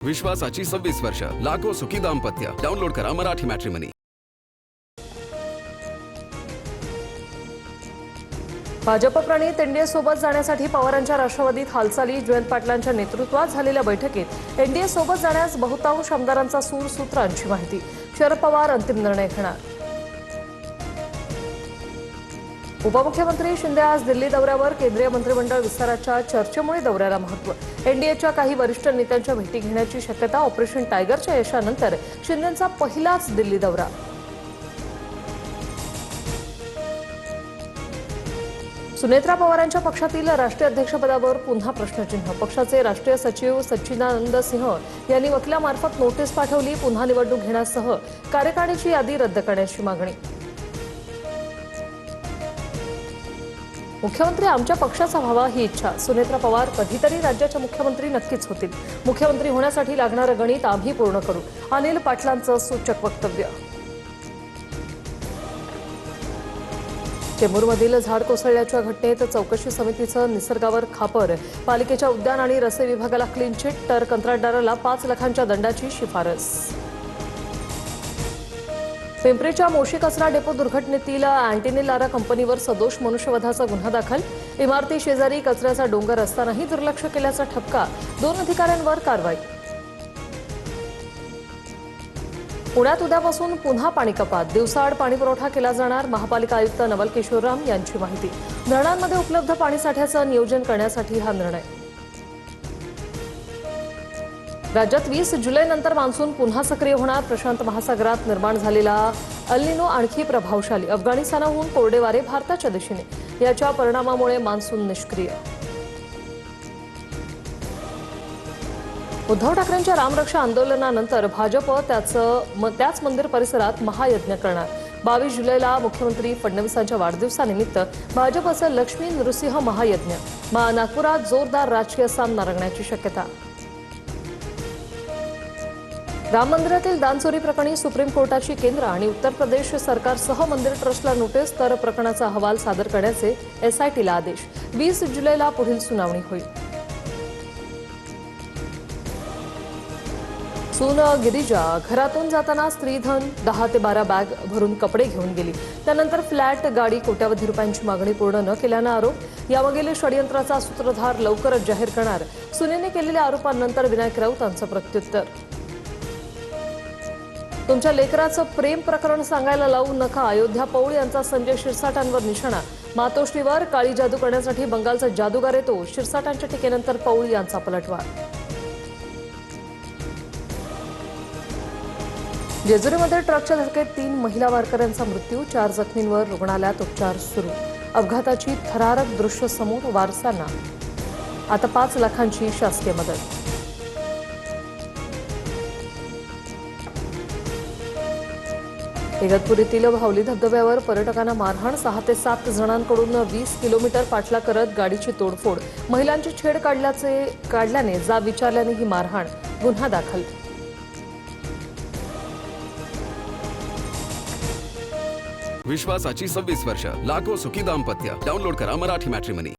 विश्वासाची 26 वर्ष, लाखो सुखी दाम्पत्य. डाउनलोड करा मराठी मॅट्रिमनी. भाजप प्रणित एनडीए सोबत जाण्यासाठी पवारांच्या राष्ट्रवादीत हालचाली. जयंत पाटलांच्या नेतृत्वात झालेल्या बैठकीत एनडीए सोबत जाण्यास बहुतांश आमदारांचा सूर. सूत्रांची माहिती. शरद पवार अंतिम निर्णय घेणार. उपमुख्यमंत्री शिंदे आज दिल्ली दौऱ्यावर. केंद्रीय मंत्रिमंडळ विस्ताराच्या चर्चेमुळे दौऱ्याला महत्त्व. एनडीएच्या काही वरिष्ठ नेत्यांच्या भेटी घेण्याची शक्यता. ऑपरेशन टायगरच्या यशानंतर शिंदेंचा पहिलाच दिल्ली दौरा. सुनेत्रा पवारांच्या पक्षातील राष्ट्रीय अध्यक्षपदावर पुन्हा प्रश्नचिन्ह. पक्षाचे राष्ट्रीय सचिव सच्चिदानंद सिंह यांनी वकिलामार्फत नोटीस पाठवली. पुन्हा निवडणूक घेण्यासह कार्यकारिणीची यादी रद्द करण्याची मागणी. मुख्यमंत्री आमच्या पक्षाचा व्हावा ही इच्छा. सुनेत्रा पवार कधीतरी राज्याच्या मुख्यमंत्री नक्कीच होतील. मुख्यमंत्री होण्यासाठी लागणारं गणित आम्ही पूर्ण करू. अनिल पाटलांचं सूचक वक्तव्य. चेंबूरमधील झाड कोसळल्याच्या घटनेत चौकशी समितीचं निसर्गावर खापर. पालिकेच्या उद्यान आणि रस्ते विभागाला क्लीन चिट, तर कंत्राटदाराला 5 लाखांच्या दंडाची शिफारस. पिंपरीच्या मोशी कचरा डेपो दुर्घटनेतील अँटनी लारा कंपनीवर सदोष मनुष्यवधाचा गुन्हा दाखल. इमारती शेजारी कचऱ्याचा डोंगर असतानाही दुर्लक्ष केल्याचा ठपका. 2 अधिकाऱ्यांवर कारवाई. पुण्यात उद्यापासून पुन्हा पाणी कपात. दिवसाआड पाणीपुरवठा केला जाणार. महापालिका आयुक्त नवल किशोर राम यांची माहिती. धरणांमध्ये उपलब्ध पाणीसाठ्याचं नियोजन करण्यासाठी हा निर्णय. राज्यात 20 जुलैनंतर मान्सून पुन्हा सक्रिय होणार. प्रशांत महासागरात निर्माण झालेला अल निनो आणखी प्रभावशाली. अफगाणिस्तानाहून कोरडे वारे भारताच्या दिशेने. याच्या परिणामामुळे मान्सून निष्क्रिय. उद्धव ठाकरेंच्या रामरक्षा आंदोलनानंतर भाजप त्याच मंदिर परिसरात महायज्ञ करणार. 22 जुलैला मुख्यमंत्री फडणवीसांच्या वाढदिवसानिमित्त भाजपचं लक्ष्मी नृसिंह महायज्ञ. नागपुरात जोरदार राजकीय सामना रंगण्याची शक्यता. राम मंदिरातील दानचोरी प्रकरणी सुप्रीम कोर्टाची केंद्र आणि उत्तर प्रदेश सरकारसह मंदिर ट्रस्टला नोटीस. तर प्रकरणाचा अहवाल सादर करण्याचे एसआयटीला आदेश. 20 जुलैला पुढील सुनावणी होईल. सून गिरिजा घरातून जाताना स्त्रीधन 10 ते 12 बॅग भरून कपडे घेऊन गेली. त्यानंतर फ्लॅट, गाडी, कोट्यावधी रुपयांची मागणी पूर्ण न केल्यानं आरोप. यामागील षडयंत्राचा सूत्रधार लवकरच जाहीर करणार. सुनेने केलेल्या आरोपांनंतर विनायक राऊतांचं प्रत्युत्तर. तुमच्या लेकराचं प्रेम प्रकरण सांगायला लावू नका. अयोध्या पौळ यांचा संजय शिरसाटांवर निशाणा. मातोश्रीवर काळी जादू करण्यासाठी बंगालचा जादूगार येतो. शिरसाटांच्या टीकेनंतर पौळ यांचा पलटवार. जेजुरीमध्ये ट्रकच्या धडकेत 3 महिला वारकऱ्यांचा मृत्यू. 4 जखमींवर रुग्णालयात उपचार सुरू. अपघाताची थरारक दृश्य समोर. वारसांना आता 5 लाखांची शासकीय मदत. इगतपुरीतील भावली धबधब्यावर पर्यटकांना मारहाण. 6 ते 7 जणांकडून 20 किलोमीटर पाठलाग करत गाडीची तोडफोड. महिलांची छेड काढल्याने जाब विचारल्याने ही मारहाण. गुन्हा दाखल. विश्वासाची 26 वर्ष, लाखो सुखी दाम्पत्य. डाउनलोड करा मराठी मॅट्रिमनी.